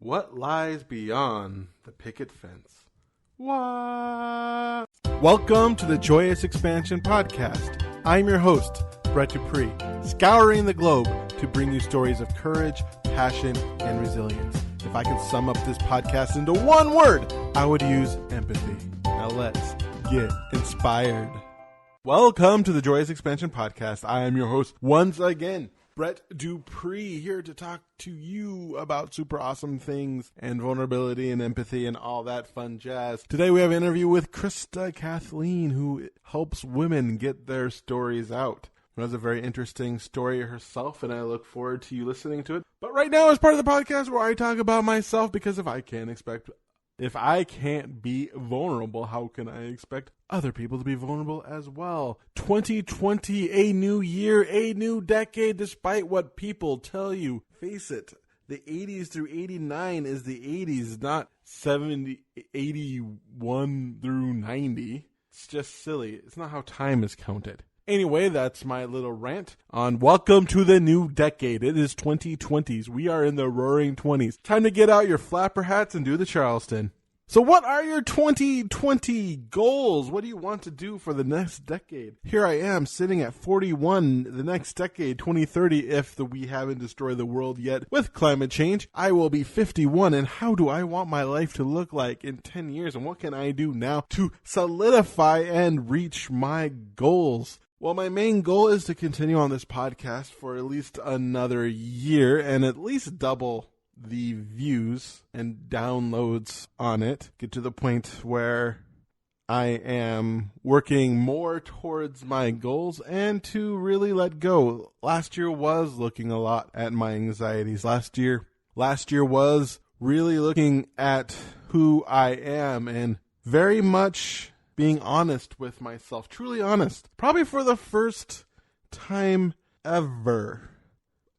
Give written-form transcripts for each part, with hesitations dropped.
What lies beyond the picket fence? What? Welcome to the Joyous Expansion Podcast. I'm your host, Brett Dupree, scouring the globe to bring you stories of courage, passion, and resilience. If I could sum up this podcast into one word, I would use empathy. Now let's get inspired. Welcome to the Joyous Expansion Podcast. I am your host once again, Brett Dupree, here to talk to you about super awesome things and vulnerability and empathy and all that fun jazz. Today we have an interview with Krista Kathleen, who helps women get their stories out. She has a very interesting story herself, and I look forward to you listening to it. But right now is part of the podcast where I talk about myself, because if I can't be vulnerable, how can I expect other people to be vulnerable as well? 2020, a new year, a new decade, despite what people tell you. Face it, the 80s through 89 is the 80s, not 81 through 90. It's just silly. It's not how time is counted. Anyway, that's my little rant on welcome to the new decade. It is 2020s. We are in the roaring 20s. Time to get out your flapper hats and do the Charleston. So what are your 2020 goals? What do you want to do for the next decade? Here I am sitting at 41. The next decade, 2030, if we haven't destroyed the world yet with climate change, I will be 51. And how do I want my life to look like in 10 years? And what can I do now to solidify and reach my goals? Well, my main goal is to continue on this podcast for at least another year and at least double the views and downloads on it. Get to the point where I am working more towards my goals and to really let go. Last year was looking a lot at my anxieties. Last year was really looking at who I am and very much being honest with myself, truly honest, probably for the first time ever,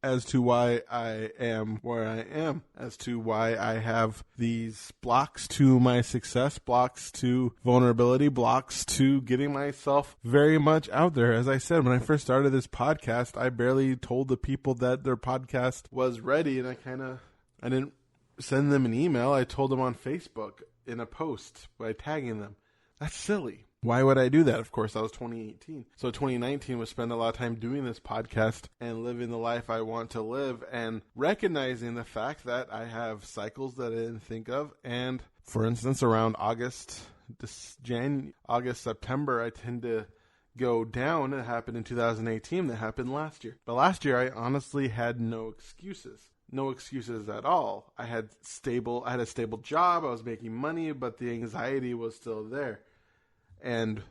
as to why I am where I am, as to why I have these blocks to my success, blocks to vulnerability, blocks to getting myself very much out there. As I said, when I first started this podcast, I barely told the people that their podcast was ready, and I didn't send them an email. I told them on Facebook in a post by tagging them. That's silly. Why would I do that? Of course, that was 2018. So 2019 was spend a lot of time doing this podcast and living the life I want to live and recognizing the fact that I have cycles that I didn't think of. And for instance, around August, September, I tend to go down. It happened in 2018. That happened last year. But last year, I honestly had no excuses. No excuses at all. I had a stable job. I was making money, but the anxiety was still there. And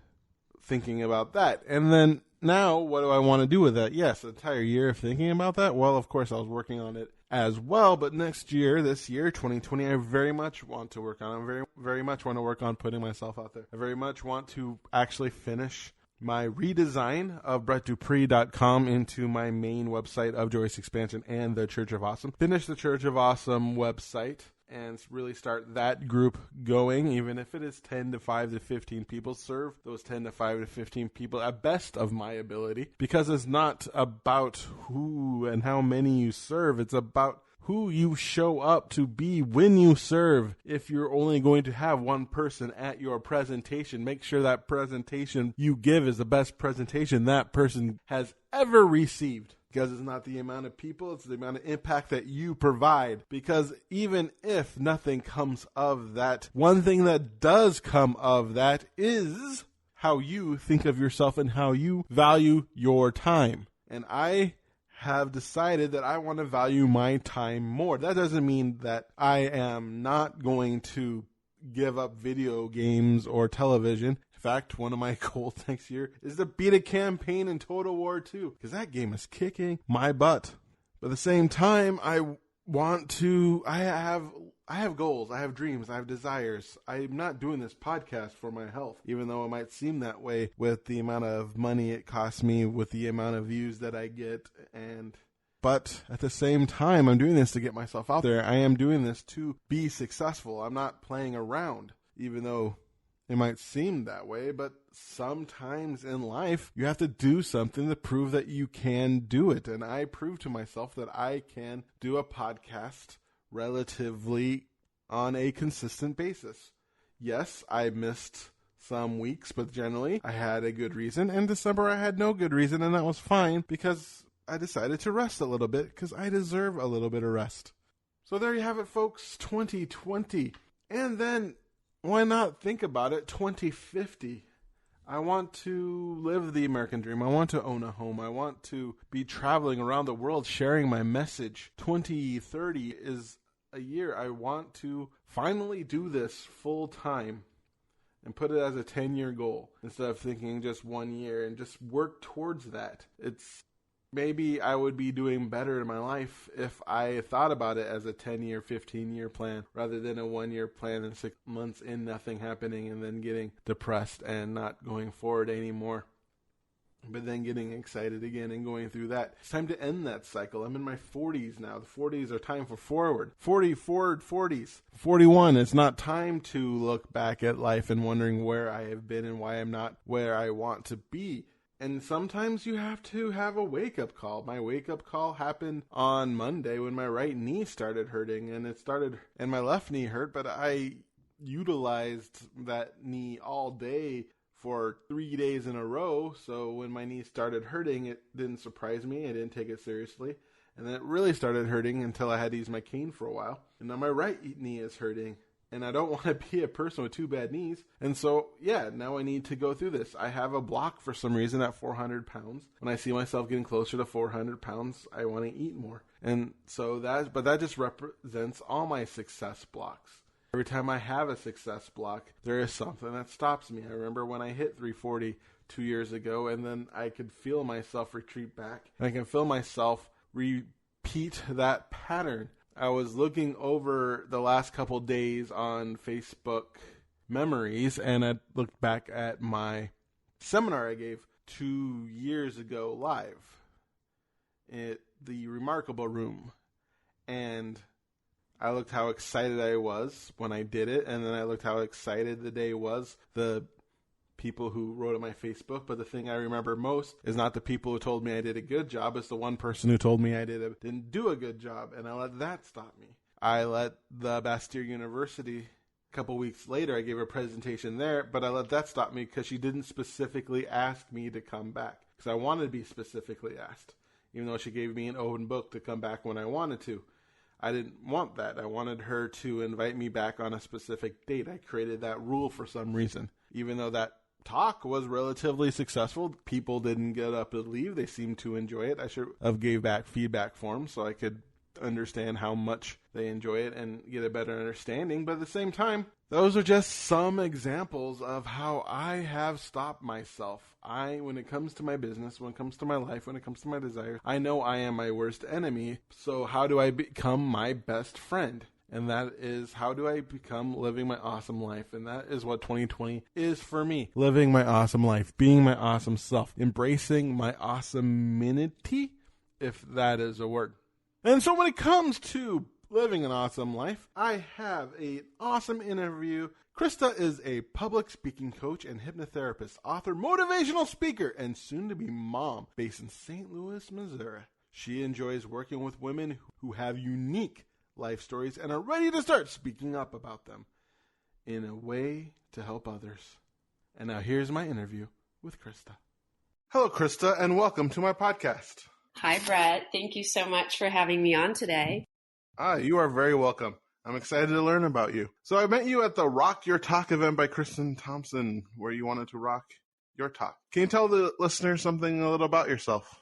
thinking about that. And then now, what do I want to do with that? Yes, an entire year of thinking about that. Well, of course, I was working on it as well. But this year, 2020, I very much want to work on. I very much want to work on putting myself out there. I very much want to actually finish my redesign of brettdupree.com into my main website of Joyous Expansion and the Church of Awesome. Finish the Church of Awesome website and really start that group going, even if it is 10 to 5 to 15 people. Serve those 10 to 5 to 15 people at best of my ability, because it's not about who and how many you serve. It's about who you show up to be when you serve. If you're only going to have one person at your presentation, make sure that presentation you give is the best presentation that person has ever received. Because it's not the amount of people, it's the amount of impact that you provide. Because even if nothing comes of that, one thing that does come of that is how you think of yourself and how you value your time. And I have decided that I want to value my time more. That doesn't mean that I am not going to give up video games or television. In fact, one of my goals next year is to beat a campaign in Total War 2, because that game is kicking my butt. But at the same time, I have goals, I have dreams, I have desires. I'm not doing this podcast for my health, even though it might seem that way with the amount of money it costs me, with the amount of views that I get. But at the same time, I'm doing this to get myself out there. I am doing this to be successful. I'm not playing around, even though it might seem that way. But sometimes in life, you have to do something to prove that you can do it. And I proved to myself that I can do a podcast relatively on a consistent basis. Yes, I missed some weeks, but generally I had a good reason. And December I had no good reason, and that was fine because I decided to rest a little bit because I deserve a little bit of rest. So there you have it, folks, 2020. And then why not think about it, 2050? I want to live the American dream. I want to own a home. I want to be traveling around the world sharing my message. 2030 is a year I want to finally do this full time and put it as a 10-year goal instead of thinking just 1 year and just work towards that. Maybe I would be doing better in my life if I thought about it as a 10-year, 15-year plan rather than a 1-year plan and 6 months in nothing happening and then getting depressed and not going forward anymore. But then getting excited again and going through that. It's time to end that cycle. I'm in my 40s now. The 40s are time for forward. 40, forward, 40s. 41, it's not time to look back at life and wondering where I have been and why I'm not where I want to be. And sometimes you have to have a wake-up call. My wake-up call happened on Monday when my right knee started hurting, and my left knee hurt, but I utilized that knee all day for 3 days in a row. So when my knee started hurting, it didn't surprise me. I didn't take it seriously. And then it really started hurting until I had to use my cane for a while. And now my right knee is hurting. And I don't want to be a person with 2 bad knees. And so, now I need to go through this. I have a block for some reason at 400 pounds. When I see myself getting closer to 400 pounds, I want to eat more. And so that just represents all my success blocks. Every time I have a success block, there is something that stops me. I remember when I hit 340 2 years ago, and then I could feel myself retreat back. And I can feel myself repeat that pattern. I was looking over the last couple days on Facebook memories, and I looked back at my seminar I gave 2 years ago live at the Remarkable Room. And I looked how excited I was when I did it, and then I looked how excited the day was, the people who wrote on my Facebook. But the thing I remember most is not the people who told me I did a good job. It's the one person who told me I didn't do a good job, and I let that stop me. I let the Bastyr University, a couple weeks later, I gave a presentation there, but I let that stop me because she didn't specifically ask me to come back, because I wanted to be specifically asked, even though she gave me an open book to come back when I wanted to. I didn't want that. I wanted her to invite me back on a specific date. I created that rule for some reason, even though that talk was relatively successful. People didn't get up and leave. They seemed to enjoy it. I should have gave back feedback forms so I could understand how much they enjoy it and get a better understanding. But at the same time, those are just some examples of how I have stopped myself. When it comes to my business, when it comes to my life, when it comes to my desires, I know I am my worst enemy. So how do I become my best friend? And that is, how do I become living my awesome life? And that is what 2020 is for me. Living my awesome life, being my awesome self, embracing my awesomeness, if that is a word. And so when it comes to living an awesome life, I have an awesome interview. Krista is a public speaking coach and hypnotherapist, author, motivational speaker, and soon-to-be mom based in St. Louis, Missouri. She enjoys working with women who have unique life stories and are ready to start speaking up about them in a way to help others. And now here's my interview with Krista. Hello, Krista, and welcome to my podcast. Hi, Brett. Thank you so much for having me on today. You are very welcome. I'm excited to learn about you. So I met you at the Rock Your Talk event by Kristen Thompson, where you wanted to rock your talk. Can you tell the listeners something a little about yourself?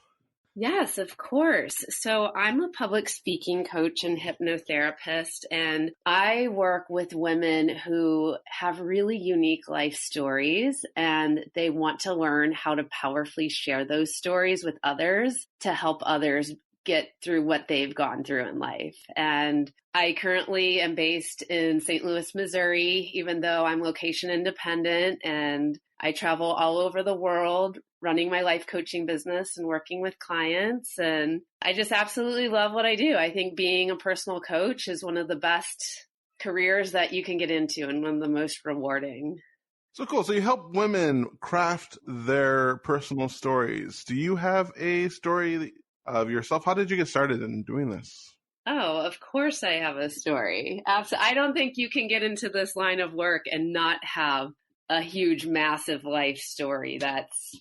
Yes, of course. So I'm a public speaking coach and hypnotherapist, and I work with women who have really unique life stories, and they want to learn how to powerfully share those stories with others to help others get through what they've gone through in life. And I currently am based in St. Louis, Missouri, even though I'm location independent, and I travel all over the world running my life coaching business and working with clients. And I just absolutely love what I do. I think being a personal coach is one of the best careers that you can get into and one of the most rewarding. So cool. So you help women craft their personal stories. Do you have a story of yourself? How did you get started in doing this? Oh, of course I have a story. Absolutely. I don't think you can get into this line of work and not have a huge, massive life story that's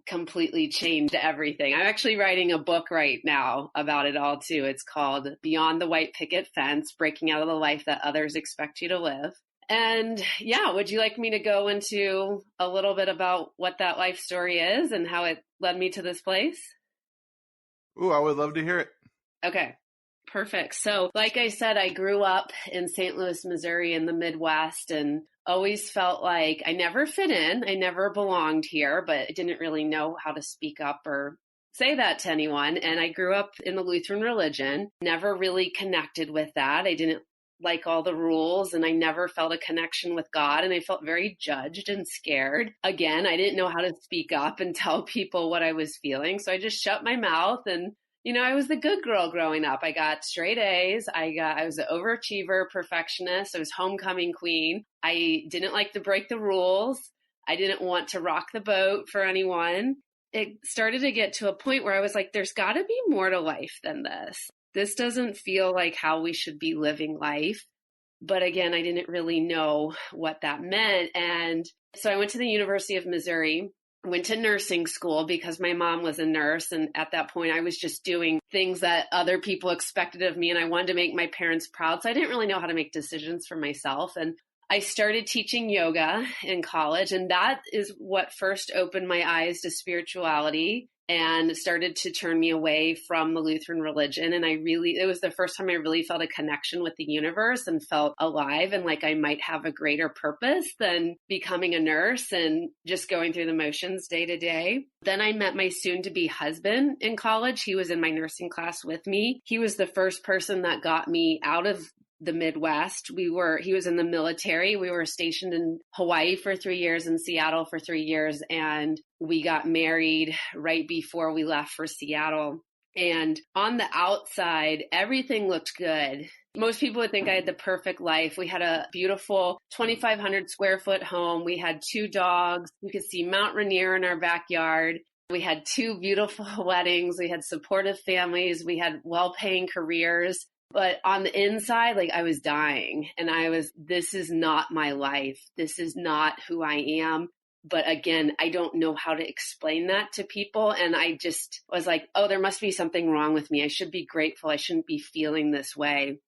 completely changed everything. I'm actually writing a book right now about it all too. It's called Beyond the White Picket Fence, Breaking Out of the Life That Others Expect You to Live. And yeah, would you like me to go into a little bit about what that life story is and how it led me to this place? Ooh, I would love to hear it. Okay. Perfect. So, like I said, I grew up in St. Louis, Missouri in the Midwest and always felt like I never fit in. I never belonged here, but I didn't really know how to speak up or say that to anyone. And I grew up in the Lutheran religion, never really connected with that. I didn't like all the rules and I never felt a connection with God. And I felt very judged and scared. Again, I didn't know how to speak up and tell people what I was feeling. So I just shut my mouth and I was the good girl growing up. I got straight A's. I was an overachiever, perfectionist. I was homecoming queen. I didn't like to break the rules. I didn't want to rock the boat for anyone. It started to get to a point where I was like, there's got to be more to life than this. This doesn't feel like how we should be living life. But again, I didn't really know what that meant. And so I went to the University of Missouri. Went to nursing school because my mom was a nurse. And at that point, I was just doing things that other people expected of me. And I wanted to make my parents proud. So I didn't really know how to make decisions for myself. And I started teaching yoga in college. And that is what first opened my eyes to spirituality and started to turn me away from the Lutheran religion. And it was the first time I really felt a connection with the universe and felt alive and like I might have a greater purpose than becoming a nurse and just going through the motions day to day. Then I met my soon-to-be husband in college. He was in my nursing class with me. He was the first person that got me out of the Midwest. He was in the military. We were stationed in Hawaii for 3 years and Seattle for 3 years. And we got married right before we left for Seattle. And on the outside, everything looked good. Most people would think I had the perfect life. We had a beautiful 2,500 square foot home. We had 2 dogs. We could see Mount Rainier in our backyard. We had 2 beautiful weddings. We had supportive families. We had well-paying careers. But on the inside, like I was dying and this is not my life. This is not who I am. But again, I don't know how to explain that to people. And I just was like, oh, there must be something wrong with me. I should be grateful. I shouldn't be feeling this way.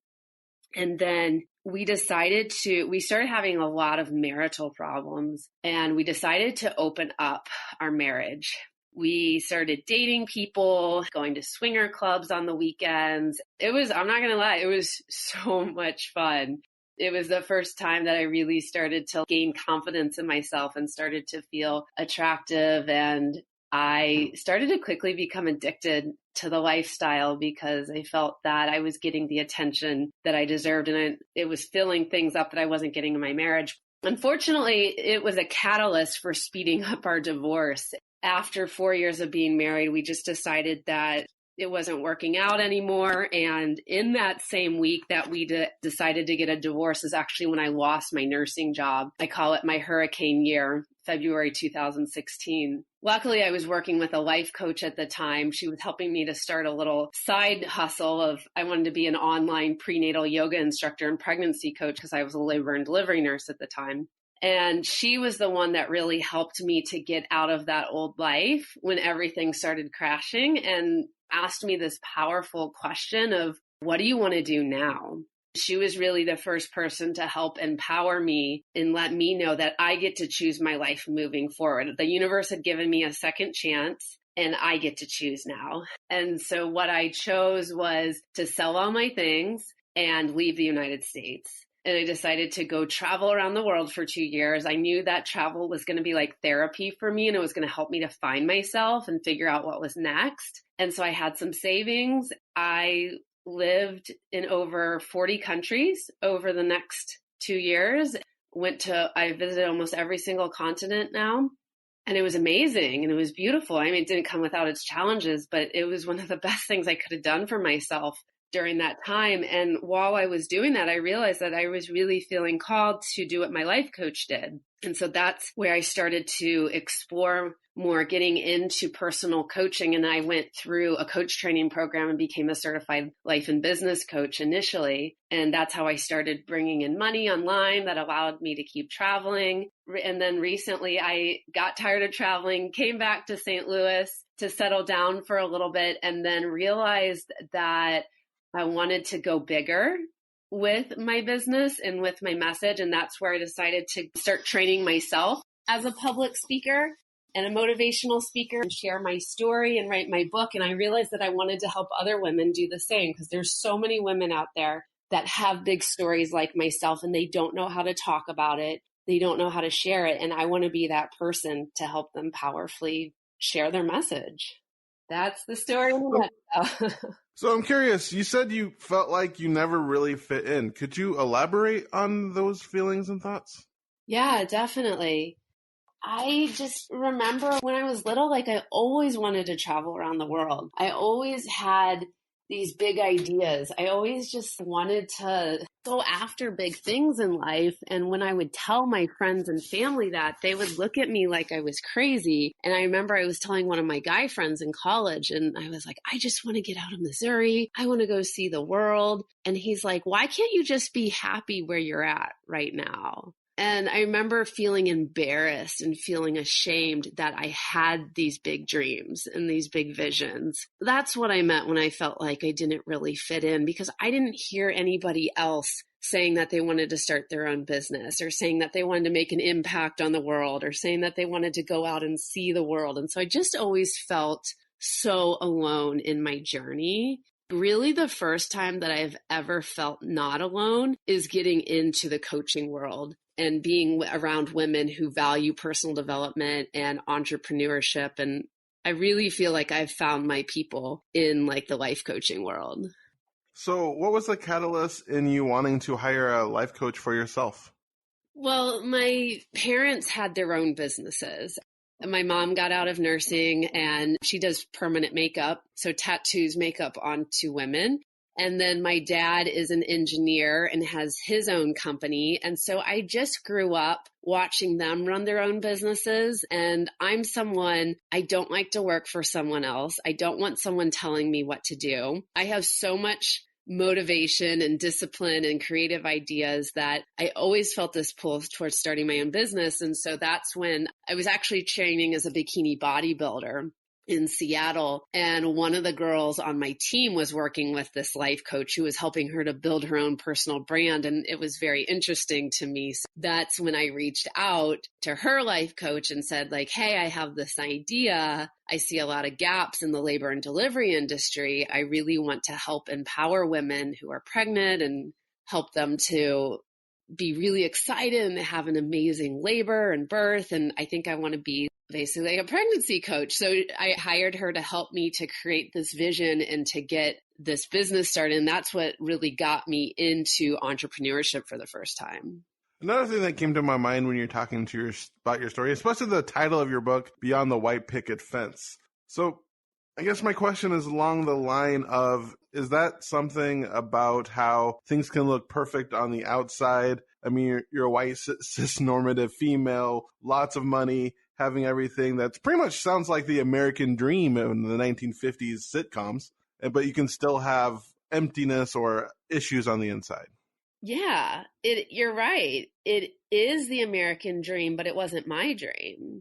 And then we started having a lot of marital problems and we decided to open up our marriage. We started dating people, going to swinger clubs on the weekends. I'm not going to lie, it was so much fun. It was the first time that I really started to gain confidence in myself and started to feel attractive. And I started to quickly become addicted to the lifestyle because I felt that I was getting the attention that I deserved. And it was filling things up that I wasn't getting in my marriage. Unfortunately, it was a catalyst for speeding up our divorce. After 4 years of being married, we just decided that it wasn't working out anymore. And in that same week that we decided to get a divorce is actually when I lost my nursing job. I call it my hurricane year, February 2016. Luckily, I was working with a life coach at the time. She was helping me to start a little side hustle of I wanted to be an online prenatal yoga instructor and pregnancy coach because I was a labor and delivery nurse at the time. And she was the one that really helped me to get out of that old life when everything started crashing and asked me this powerful question of, what do you want to do now? She was really the first person to help empower me and let me know that I get to choose my life moving forward. The universe had given me a second chance and I get to choose now. And so what I chose was to sell all my things and leave the United States. And I decided to go travel around the world for 2 years. I knew that travel was going to be like therapy for me and it was going to help me to find myself and figure out what was next. And so I had some savings. I lived in over 40 countries over the next 2 years. I visited almost every single continent now. And it was amazing and it was beautiful. I mean, it didn't come without its challenges, but it was one of the best things I could have done for myself. during that time. And while I was doing that, I realized that I was really feeling called to do what my life coach did. And so that's where I started to explore more getting into personal coaching. And I went through a coach training program and became a certified life and business coach initially. And that's how I started bringing in money online that allowed me to keep traveling. And then recently I got tired of traveling, came back to St. Louis to settle down for a little bit, and then realized that I wanted to go bigger with my business and with my message. And that's where I decided to start training myself as a public speaker and a motivational speaker and share my story and write my book. And I realized that I wanted to help other women do the same, because there's so many women out there that have big stories like myself and they don't know how to talk about it. They don't know how to share it. And I want to be that person to help them powerfully share their message. That's the story in a nutshell. So I'm curious, you said you felt like you never really fit in. Could you elaborate on those feelings and thoughts? Yeah, definitely. I just remember when I was little, like I always wanted to travel around the world. I always had these big ideas. I always just wanted to go after big things in life. And when I would tell my friends and family that, they would look at me like I was crazy. And I remember I was telling one of my guy friends in college, and I was like, I just want to get out of Missouri. I want to go see the world. And he's like, why can't you just be happy where you're at right now? And I remember feeling embarrassed and feeling ashamed that I had these big dreams and these big visions. That's what I meant when I felt like I didn't really fit in, because I didn't hear anybody else saying that they wanted to start their own business, or saying that they wanted to make an impact on the world, or saying that they wanted to go out and see the world. And so I just always felt so alone in my journey. Really, the first time that I've ever felt not alone is getting into the coaching world and being around women who value personal development and entrepreneurship. And I really feel like I've found my people in like the life coaching world. So what was the catalyst in you wanting to hire a life coach for yourself? Well, my parents had their own businesses. My mom got out of nursing and she does permanent makeup, so tattoos makeup onto women. And then my dad is an engineer and has his own company. And so I just grew up watching them run their own businesses. And I'm someone, I don't like to work for someone else. I don't want someone telling me what to do. I have so much motivation and discipline and creative ideas that I always felt this pull towards starting my own business. And so that's when I was actually training as a bikini bodybuilder in Seattle. And one of the girls on my team was working with this life coach who was helping her to build her own personal brand. And it was very interesting to me. So that's when I reached out to her life coach and said, like, hey, I have this idea. I see a lot of gaps in the labor and delivery industry. I really want to help empower women who are pregnant and help them to be really excited and have an amazing labor and birth. And I think I want to be basically a pregnancy coach. So I hired her to help me to create this vision and to get this business started. And that's what really got me into entrepreneurship for the first time. Another thing that came to my mind when you're talking to about your story, especially the title of your book, Beyond the White Picket Fence. So I guess my question is along the line of, is that something about how things can look perfect on the outside? I mean, you're a white cis-normative female, lots of money, having everything that's pretty much sounds like the American dream in the 1950s sitcoms, but you can still have emptiness or issues on the inside. Yeah, you're right. It is the American dream, but it wasn't my dream.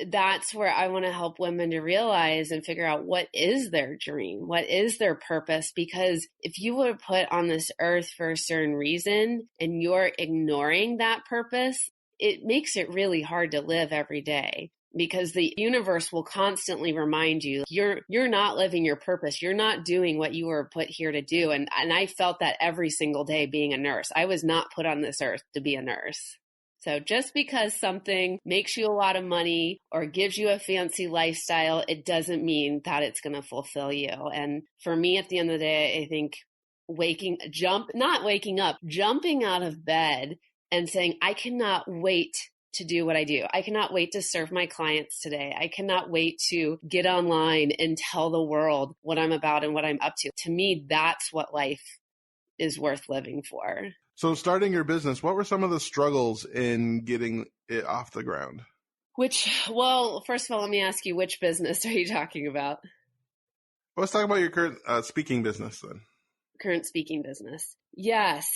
That's where I want to help women to realize and figure out what is their dream, what is their purpose. Because if you were put on this earth for a certain reason and you're ignoring that purpose, it makes it really hard to live every day, because the universe will constantly remind you you're not living your purpose. You're not doing what you were put here to do. And I felt that every single day being a nurse. I was not put on this earth to be a nurse. So just because something makes you a lot of money or gives you a fancy lifestyle, it doesn't mean that it's going to fulfill you. And for me, at the end of the day, I think jumping out of bed and saying, I cannot wait to do what I do. I cannot wait to serve my clients today. I cannot wait to get online and tell the world what I'm about and what I'm up to. To me, that's what life is worth living for. So starting your business, what were some of the struggles in getting it off the ground? Well, first of all, let me ask you, which business are you talking about? Let's talk about your current speaking business then. Current speaking business. Yes.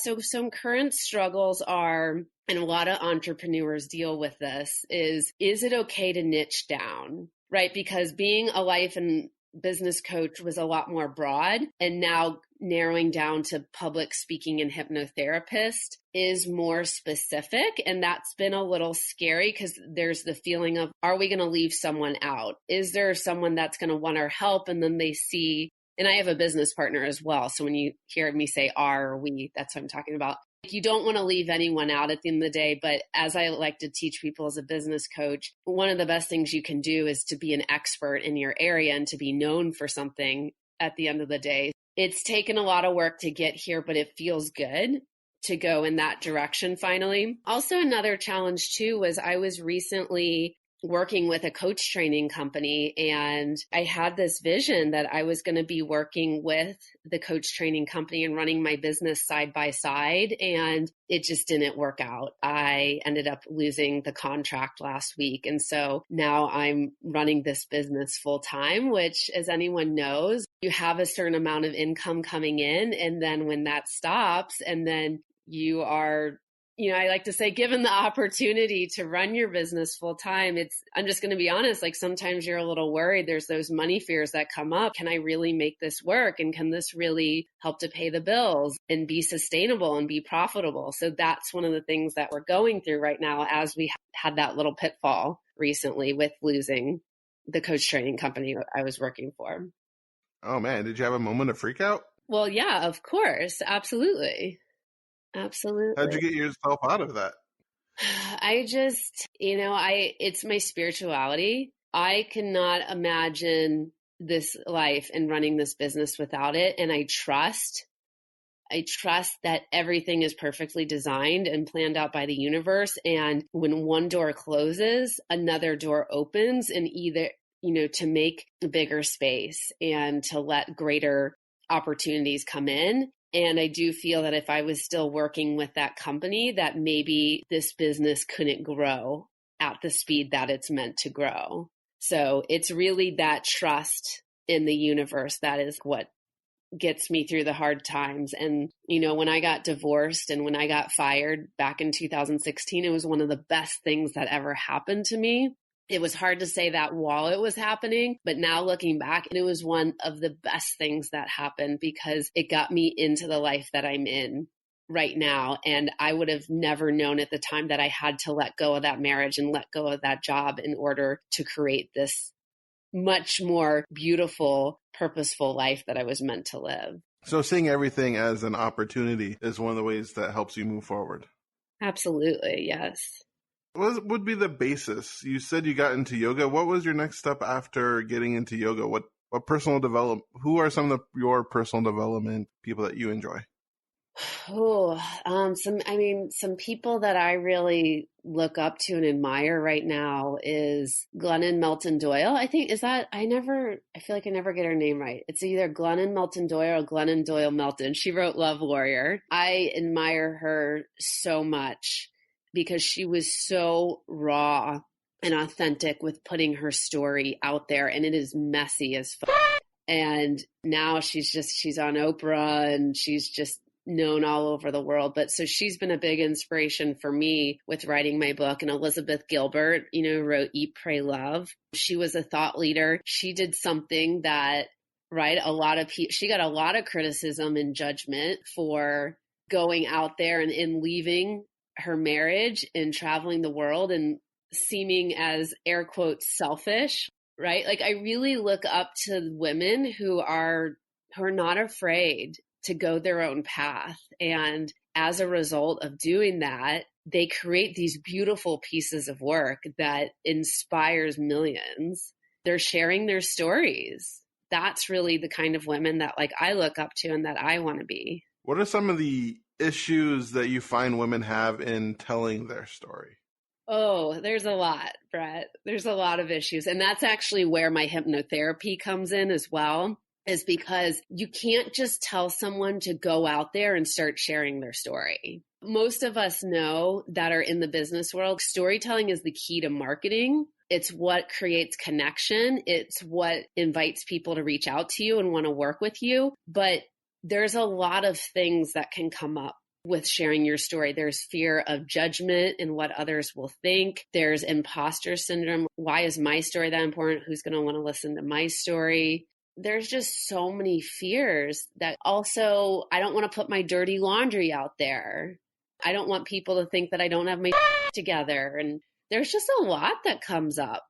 So some current struggles are, and a lot of entrepreneurs deal with this, is it okay to niche down, right? Because being a life and business coach was a lot more broad, and now narrowing down to public speaking and hypnotherapist is more specific. And that's been a little scary because there's the feeling of, are we going to leave someone out? Is there someone that's going to want our help? And then they see, and I have a business partner as well. So when you hear me say our or we, that's what I'm talking about. You don't want to leave anyone out at the end of the day. But as I like to teach people as a business coach, one of the best things you can do is to be an expert in your area and to be known for something at the end of the day. It's taken a lot of work to get here, but it feels good to go in that direction finally. Also, another challenge too was I was recently working with a coach training company, and I had this vision that I was going to be working with the coach training company and running my business side by side, and it just didn't work out. I ended up losing the contract last week, and so now I'm running this business full time, which, as anyone knows, you have a certain amount of income coming in, and then when that stops, and then you are, I like to say, given the opportunity to run your business full time, I'm just going to be honest, like sometimes you're a little worried. There's those money fears that come up. Can I really make this work? And can this really help to pay the bills and be sustainable and be profitable? So that's one of the things that we're going through right now as we had that little pitfall recently with losing the coach training company I was working for. Oh man, did you have a moment of freak out? Well, yeah, of course. Absolutely. Absolutely. How'd you get yourself out of that? I just, it's my spirituality. I cannot imagine this life and running this business without it. And I trust that everything is perfectly designed and planned out by the universe. And when one door closes, another door opens, and either, to make a bigger space and to let greater opportunities come in. And I do feel that if I was still working with that company, that maybe this business couldn't grow at the speed that it's meant to grow. So it's really that trust in the universe that is what gets me through the hard times. And, when I got divorced and when I got fired back in 2016, it was one of the best things that ever happened to me. It was hard to say that while it was happening, but now looking back, it was one of the best things that happened because it got me into the life that I'm in right now. And I would have never known at the time that I had to let go of that marriage and let go of that job in order to create this much more beautiful, purposeful life that I was meant to live. So seeing everything as an opportunity is one of the ways that helps you move forward. Absolutely. Yes. What would be the basis? You said you got into yoga. What was your next step after getting into yoga? What personal development? Who are some of your personal development people that you enjoy? Some people that I really look up to and admire right now is Glennon, Melton, Doyle. I feel like I never get her name right. It's either Glennon, Melton, Doyle or Glennon, Doyle, Melton. She wrote Love Warrior. I admire her so much because she was so raw and authentic with putting her story out there, and it is messy as fuck. And now she's on Oprah and she's just known all over the world. But so she's been a big inspiration for me with writing my book. And Elizabeth Gilbert, wrote Eat, Pray, Love. She was a thought leader. She did something that, she got a lot of criticism and judgment for going out there and leaving her marriage and traveling the world and seeming as air quotes selfish, right? Like I really look up to women who are not afraid to go their own path. And as a result of doing that, they create these beautiful pieces of work that inspires millions. They're sharing their stories. That's really the kind of women that I look up to and that I want to be. What are some of the issues that you find women have in telling their story? Oh, there's a lot, Brett. There's a lot of issues. And that's actually where my hypnotherapy comes in as well, is because you can't just tell someone to go out there and start sharing their story. Most of us know that are in the business world, storytelling is the key to marketing. It's what creates connection. It's what invites people to reach out to you and want to work with you. But there's a lot of things that can come up with sharing your story. There's fear of judgment and what others will think. There's imposter syndrome. Why is my story that important? Who's going to want to listen to my story? There's just so many fears that also, I don't want to put my dirty laundry out there. I don't want people to think that I don't have my together. And there's just a lot that comes up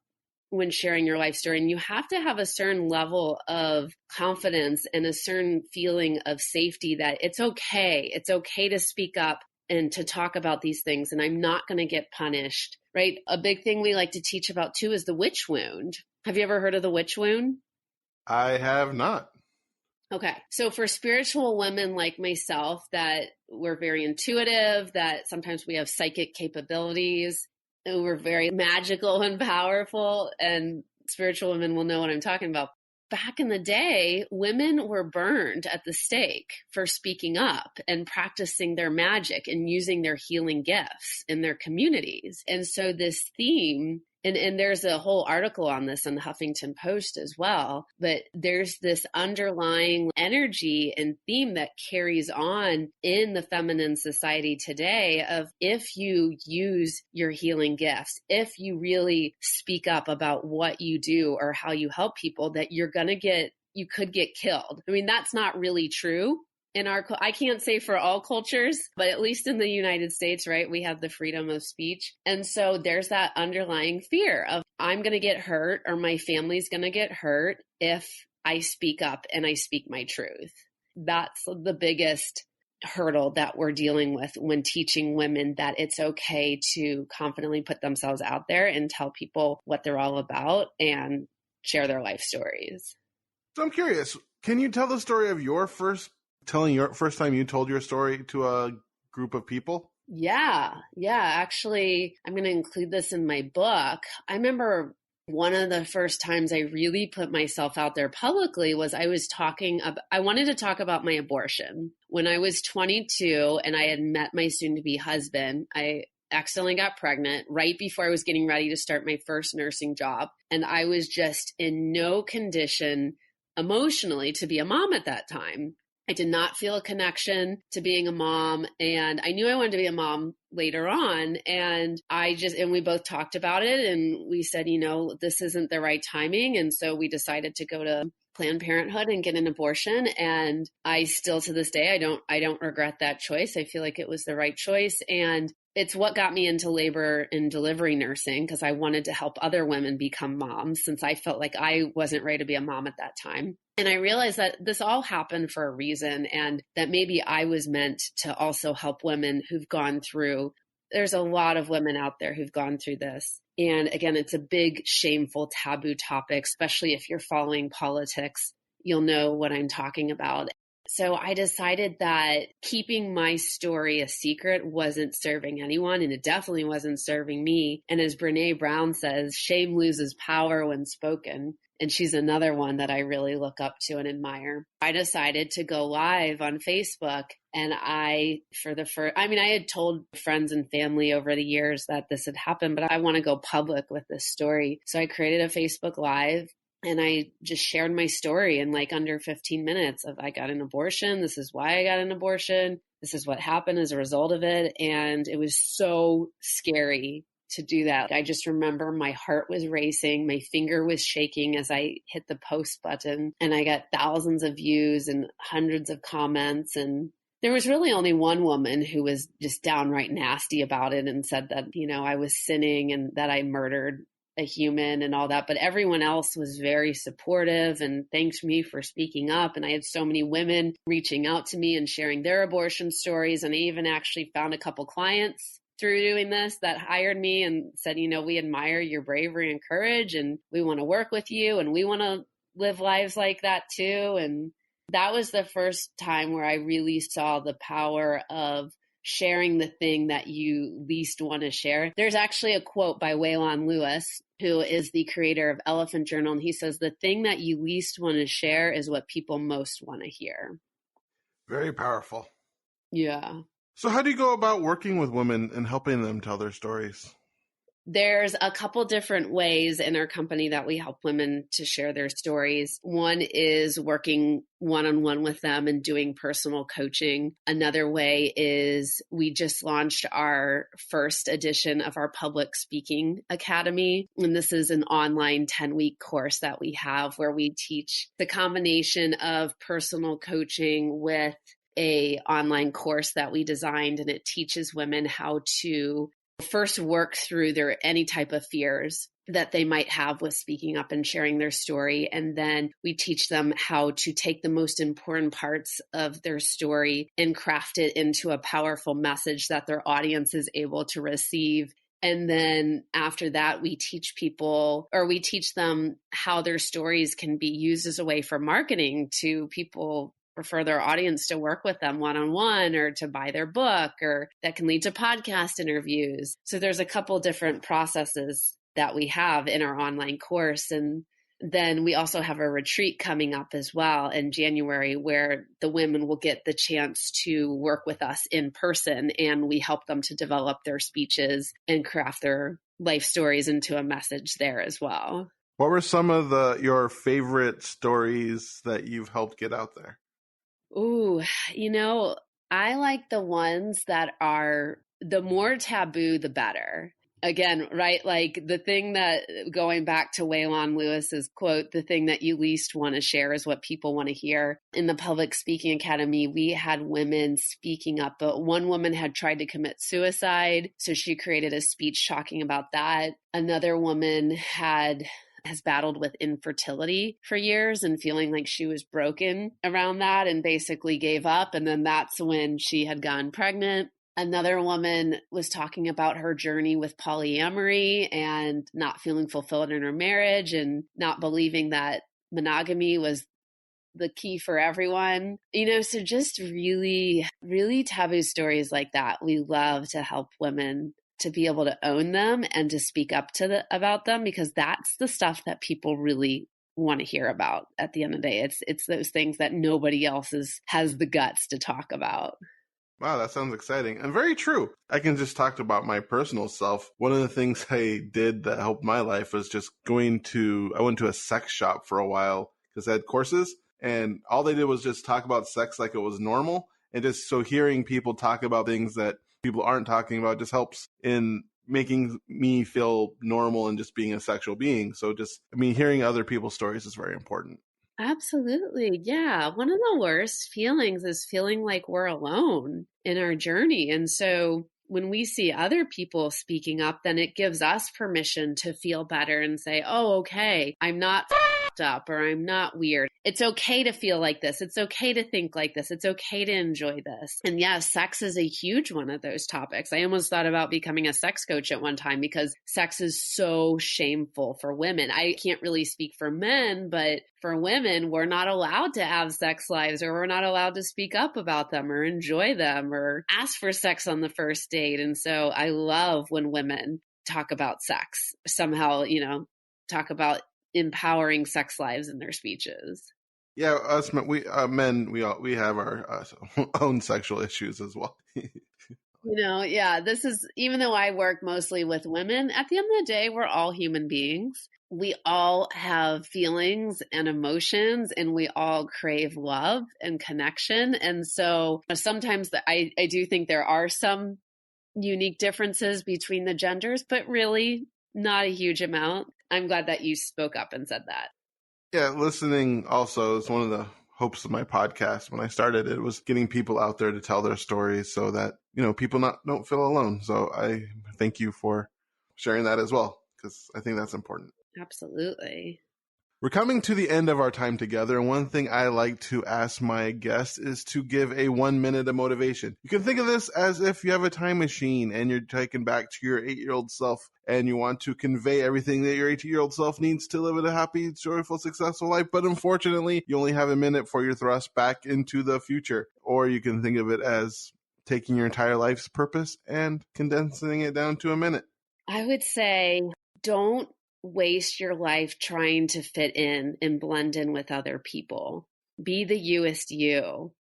when sharing your life story. And you have to have a certain level of confidence and a certain feeling of safety that it's okay. It's okay to speak up and to talk about these things. And I'm not going to get punished, right? A big thing we like to teach about too is the witch wound. Have you ever heard of the witch wound? I have not. Okay. So for spiritual women like myself, that we're very intuitive, that sometimes we have psychic capabilities, and we're very magical and powerful, and spiritual women will know what I'm talking about. Back in the day, women were burned at the stake for speaking up and practicing their magic and using their healing gifts in their communities. And so this theme, and there's a whole article on this in the Huffington Post as well, but there's this underlying energy and theme that carries on in the feminine society today of, if you use your healing gifts, if you really speak up about what you do or how you help people, that you could get killed. I mean, that's not really true. I can't say for all cultures, but at least in the United States, right, we have the freedom of speech. And so there's that underlying fear of, I'm going to get hurt or my family's going to get hurt if I speak up and I speak my truth. That's the biggest hurdle that we're dealing with when teaching women that it's okay to confidently put themselves out there and tell people what they're all about and share their life stories. So I'm curious, can you tell the story of your first time you told your story to a group of people? Yeah. Actually, I'm going to include this in my book. I remember one of the first times I really put myself out there publicly was I wanted to talk about my abortion. When I was 22 and I had met my soon-to-be husband, I accidentally got pregnant right before I was getting ready to start my first nursing job. And I was just in no condition emotionally to be a mom at that time. I did not feel a connection to being a mom, and I knew I wanted to be a mom later on. And we both talked about it, and we said, this isn't the right timing. And so we decided to go to Planned Parenthood and get an abortion. And I still, to this day, I don't regret that choice. I feel like it was the right choice. And it's what got me into labor and delivery nursing, because I wanted to help other women become moms, since I felt like I wasn't ready to be a mom at that time. And I realized that this all happened for a reason, and that maybe I was meant to also help women who've gone through. There's a lot of women out there who've gone through this. And again, it's a big, shameful, taboo topic, especially if you're following politics. You'll know what I'm talking about. So I decided that keeping my story a secret wasn't serving anyone, and it definitely wasn't serving me. And as Brene Brown says, shame loses power when spoken. And she's another one that I really look up to and admire. I decided to go live on Facebook, and I had told friends and family over the years that this had happened, but I want to go public with this story. So I created a Facebook Live, and I just shared my story in like under 15 minutes of, I got an abortion. This is why I got an abortion. This is what happened as a result of it. And it was so scary to do that. I just remember my heart was racing. My finger was shaking as I hit the post button, and I got thousands of views and hundreds of comments. And there was really only one woman who was just downright nasty about it and said that, I was sinning and that I murdered a human and all that. But everyone else was very supportive and thanked me for speaking up. And I had so many women reaching out to me and sharing their abortion stories. And I even actually found a couple clients through doing this that hired me and said, we admire your bravery and courage, and we want to work with you, and we want to live lives like that too. And that was the first time where I really saw the power of sharing the thing that you least want to share. There's actually a quote by Waylon Lewis, who is the creator of Elephant Journal. And he says, the thing that you least want to share is what people most want to hear. Very powerful. Yeah. So how do you go about working with women and helping them tell their stories? There's a couple different ways in our company that we help women to share their stories. One is working one-on-one with them and doing personal coaching. Another way is we just launched our first edition of our public speaking academy. And this is an online 10-week course that we have where we teach the combination of personal coaching with a online course that we designed, and it teaches women how to first work through their any type of fears that they might have with speaking up and sharing their story. And then we teach them how to take the most important parts of their story and craft it into a powerful message that their audience is able to receive. And then after that, we teach them how their stories can be used as a way for marketing to people or for their audience to work with them one-on-one or to buy their book, or that can lead to podcast interviews. So there's a couple different processes that we have in our online course. And then we also have a retreat coming up as well in January where the women will get the chance to work with us in person, and we help them to develop their speeches and craft their life stories into a message there as well. What were some of your favorite stories that you've helped get out there? Ooh, I like the ones that are the more taboo, the better. Again, right? Like the thing that, going back to Waylon Lewis's quote, the thing that you least want to share is what people want to hear. In the Public Speaking Academy, we had women speaking up, but one woman had tried to commit suicide. So she created a speech talking about that. Another woman has battled with infertility for years and feeling like she was broken around that and basically gave up. And then that's when she had gotten pregnant. Another woman was talking about her journey with polyamory and not feeling fulfilled in her marriage and not believing that monogamy was the key for everyone. So just really, really taboo stories like that. We love to help women to be able to own them and to speak up about them, because that's the stuff that people really want to hear about at the end of the day. It's those things that nobody else has the guts to talk about. Wow, that sounds exciting and very true. I can just talk about my personal self. One of the things I did that helped my life was just I went to a sex shop for a while because I had courses, and all they did was just talk about sex like it was normal. And just so hearing people talk about things that people aren't talking about just helps in making me feel normal and just being a sexual being. So hearing other people's stories is very important. Absolutely. Yeah. One of the worst feelings is feeling like we're alone in our journey. And so when we see other people speaking up, then it gives us permission to feel better and say, oh, okay, I'm not f***ed up, or I'm not weird. It's okay to feel like this. It's okay to think like this. It's okay to enjoy this. And yes, sex is a huge one of those topics. I almost thought about becoming a sex coach at one time because sex is so shameful for women. I can't really speak for men, but for women, we're not allowed to have sex lives, or we're not allowed to speak up about them or enjoy them or ask for sex on the first date. And so I love when women talk about sex, somehow, talk about empowering sex lives in their speeches. Yeah, us men, we have our own sexual issues as well. This is, even though I work mostly with women, at the end of the day, we're all human beings. We all have feelings and emotions, and we all crave love and connection. And so sometimes I do think there are some unique differences between the genders, but really not a huge amount. I'm glad that you spoke up and said that. Yeah, listening also is one of the hopes of my podcast. When I started, it was getting people out there to tell their stories so that, people don't feel alone. So I thank you for sharing that as well, because I think that's important. Absolutely. We're coming to the end of our time together, and one thing I like to ask my guests is to give a 1 minute of motivation. You can think of this as if you have a time machine and you're taken back to your 8-year-old self, and you want to convey everything that your 8-year-old self needs to live a happy, joyful, successful life. But unfortunately, you only have a minute for your thrust back into the future. Or you can think of it as taking your entire life's purpose and condensing it down to a minute? I would say don't waste your life trying to fit in and blend in with other people. Be the youest you.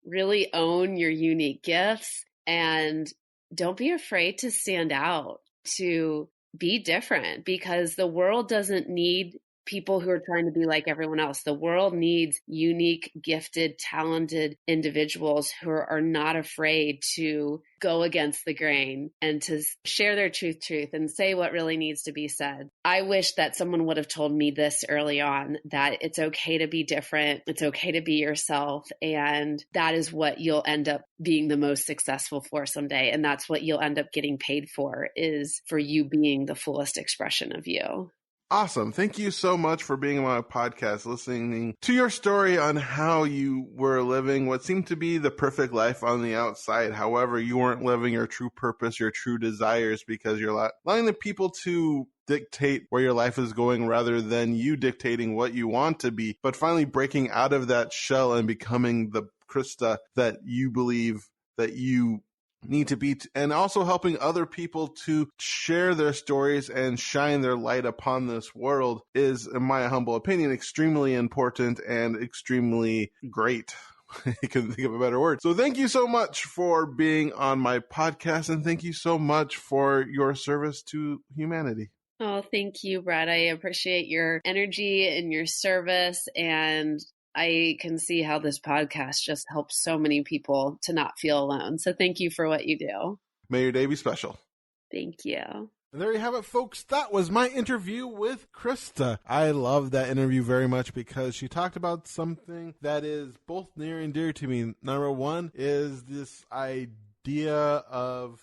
Really own your unique gifts and don't be afraid to stand out, to be different, because the world doesn't need people who are trying to be like everyone else. The world needs unique, gifted, talented individuals who are not afraid to go against the grain and to share their truth and say what really needs to be said. I wish that someone would have told me this early on, that it's okay to be different. It's okay to be yourself. And that is what you'll end up being the most successful for someday. And that's what you'll end up getting paid for, is for you being the fullest expression of you. Awesome. Thank you so much for being on my podcast, listening to your story on how you were living what seemed to be the perfect life on the outside. However, you weren't living your true purpose, your true desires, because you're allowing the people to dictate where your life is going rather than you dictating what you want to be, but finally breaking out of that shell and becoming the Krista that you believe that you need to be, and also helping other people to share their stories and shine their light upon this world is, in my humble opinion, extremely important and extremely great. I couldn't think of a better word. So thank you so much for being on my podcast, and thank you so much for your service to humanity. Oh, thank you, Brett. I appreciate your energy and your service, and I can see how this podcast just helps so many people to not feel alone. So thank you for what you do. May your day be special. Thank you. And there you have it, folks. That was my interview with Krista. I love that interview very much because she talked about something that is both near and dear to me. Number one is this idea of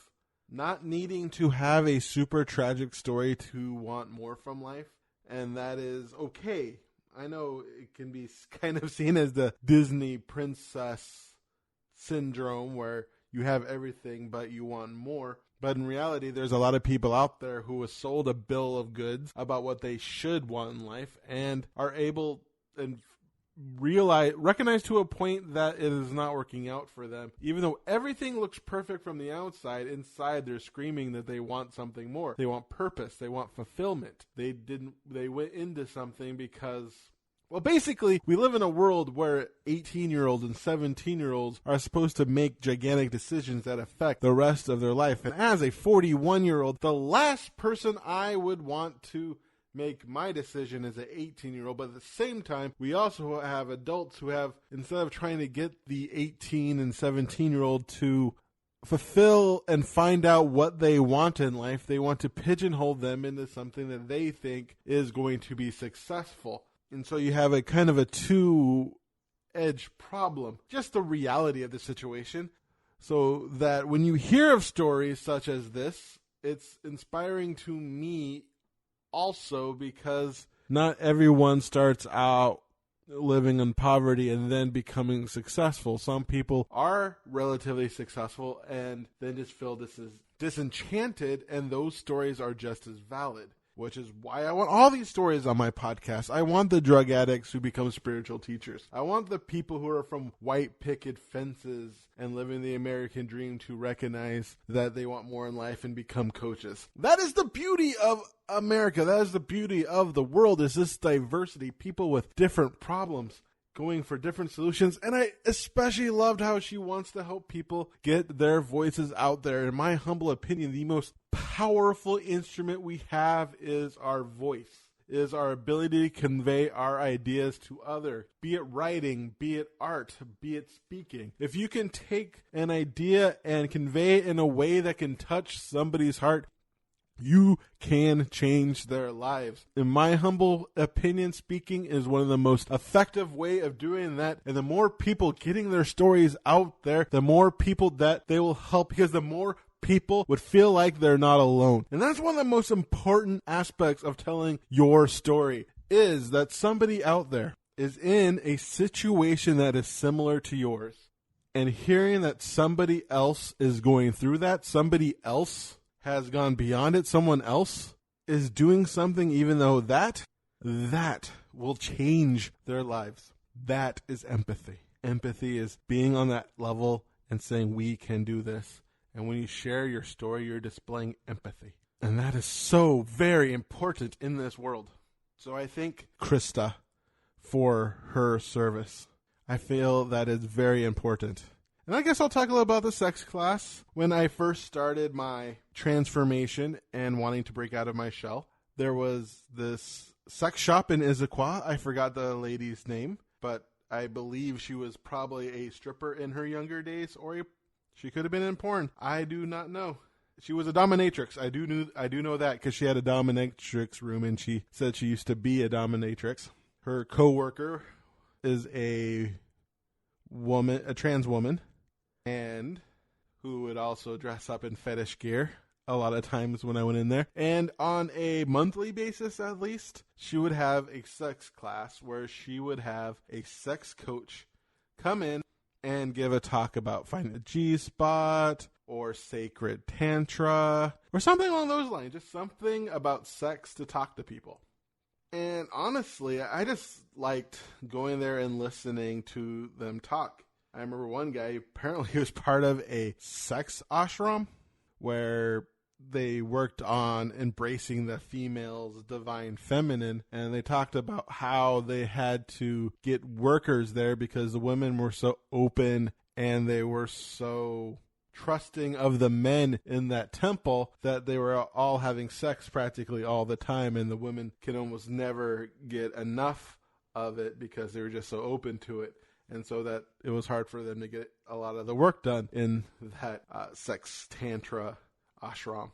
not needing to have a super tragic story to want more from life. And that is okay. I know it can be kind of seen as the Disney princess syndrome where you have everything but you want more. But in reality, there's a lot of people out there who are sold a bill of goods about what they should want in life and are able and recognize to a point that it is not working out for them. Even though everything looks perfect from the outside, inside they're screaming that they want something more. They want purpose. They want fulfillment. They went into something because, well, basically, we live in a world where 18-year-olds and 17-year-olds are supposed to make gigantic decisions that affect the rest of their life. And as a 41-year-old, the last person I would want to make my decision as an 18-year-old, but at the same time, we also have adults who have, instead of trying to get the 18 and 17-year-old to fulfill and find out what they want in life, they want to pigeonhole them into something that they think is going to be successful. And so you have a kind of a two-edged problem, just the reality of the situation, so that when you hear of stories such as this, it's inspiring to me also because not everyone starts out living in poverty and then becoming successful. Some people are relatively successful and then just feel disenchanted, and those stories are just as valid. Which is why I want all these stories on my podcast. I want the drug addicts who become spiritual teachers. I want the people who are from white picket fences and living the American dream to recognize that they want more in life and become coaches. That is the beauty of America. That is the beauty of the world, is this diversity. People with different problems going for different solutions. And I especially loved how she wants to help people get their voices out there. In my humble opinion, the most powerful instrument we have is our voice, is our ability to convey our ideas to others, be it writing, be it art, be it speaking. If you can take an idea and convey it in a way that can touch somebody's heart, you can change their lives. In my humble opinion, speaking is one of the most effective way of doing that. And the more people getting their stories out there, the more people that they will help, because the more people would feel like they're not alone. And that's one of the most important aspects of telling your story, is that somebody out there is in a situation that is similar to yours. And hearing that somebody else is going through that, somebody else has gone beyond it, someone else is doing something, even though that will change their lives. That is empathy. Empathy is being on that level and saying we can do this. And when you share your story, you're displaying empathy. And that is so very important in this world. So I thank Krista for her service. I feel that is very important. And I guess I'll talk a little about the sex class. When I first started my transformation and wanting to break out of my shell, there was this sex shop in Issaquah. I forgot the lady's name, but I believe she was probably a stripper in her younger days, or she could have been in porn. I do not know. She was a dominatrix. I do know that because she had a dominatrix room, and she said she used to be a dominatrix. Her coworker is a trans woman, and who would also dress up in fetish gear a lot of times when I went in there. And on a monthly basis, at least, she would have a sex class where she would have a sex coach come in and give a talk about finding a G-spot or sacred tantra or something along those lines. Just something about sex to talk to people. And honestly, I just liked going there and listening to them talk. I remember one guy, apparently he was part of a sex ashram where they worked on embracing the female's divine feminine, and they talked about how they had to get workers there because the women were so open and they were so trusting of the men in that temple that they were all having sex practically all the time, and the women can almost never get enough of it because they were just so open to it. And so that it was hard for them to get a lot of the work done in that sex tantra ashram,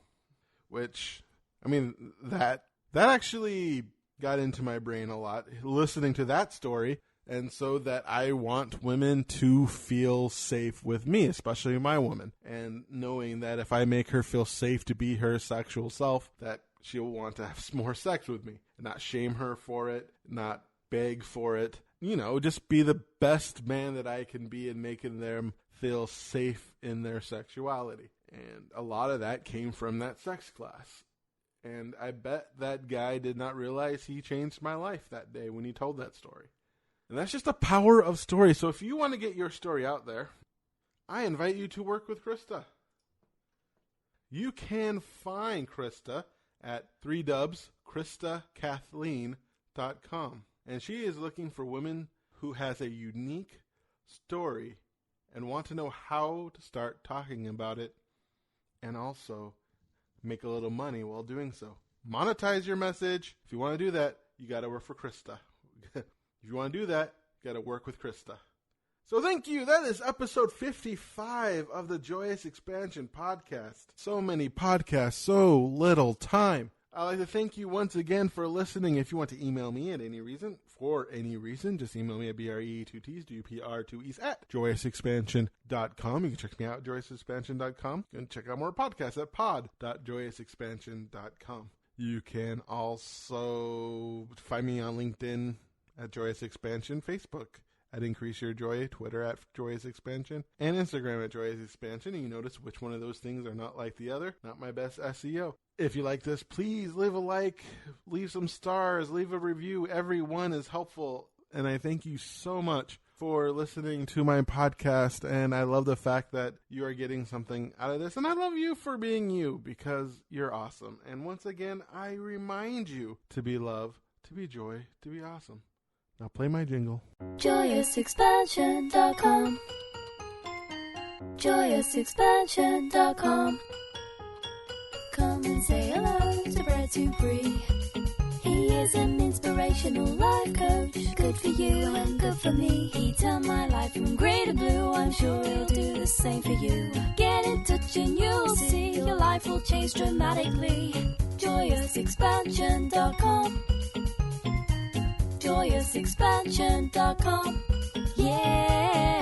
which, I mean, that actually got into my brain a lot, listening to that story. And so that I want women to feel safe with me, especially my woman, and knowing that if I make her feel safe to be her sexual self, that she'll want to have more sex with me, and not shame her for it, not beg for it, just be the best man that I can be in making them feel safe in their sexuality. And a lot of that came from that sex class. And I bet that guy did not realize he changed my life that day when he told that story. And that's just the power of story. So if you want to get your story out there, I invite you to work with Krista. You can find Krista at 3dubs.KristaKathleen.com. And she is looking for women who has a unique story and want to know how to start talking about it and also make a little money while doing so. Monetize your message. If you want to do that, you got to work for Krista. If you want to do that, you got to work with Krista. So thank you. That is episode 55 of the Joyous Expansion podcast. So many podcasts, so little time. I'd like to thank you once again for listening. If you want to email me at any reason, just email me at BRE2Ts, at joyousexpansion.com. You can check me out at joyousexpansion.com. You can check out more podcasts at pod.joyousexpansion.com. You can also find me on LinkedIn at Joyous Expansion, Facebook at Increase Your Joy, Twitter at Joyous Expansion, and Instagram at Joyous Expansion. And you notice which one of those things are not like the other. Not my best SEO. If you like this, please leave a like, leave some stars, leave a review. Everyone is helpful. And I thank you so much for listening to my podcast. And I love the fact that you are getting something out of this. And I love you for being you, because you're awesome. And once again, I remind you to be love, to be joy, to be awesome. Now play my jingle. JoyousExpansion.com. JoyousExpansion.com. Come and say hello to Brett Dupree. He is an inspirational life coach. Good for you and good for me. He turned my life from grey to blue. I'm sure he'll do the same for you. Get in touch and you'll see your life will change dramatically. JoyousExpansion.com. JoyousExpansion.com. Yeah.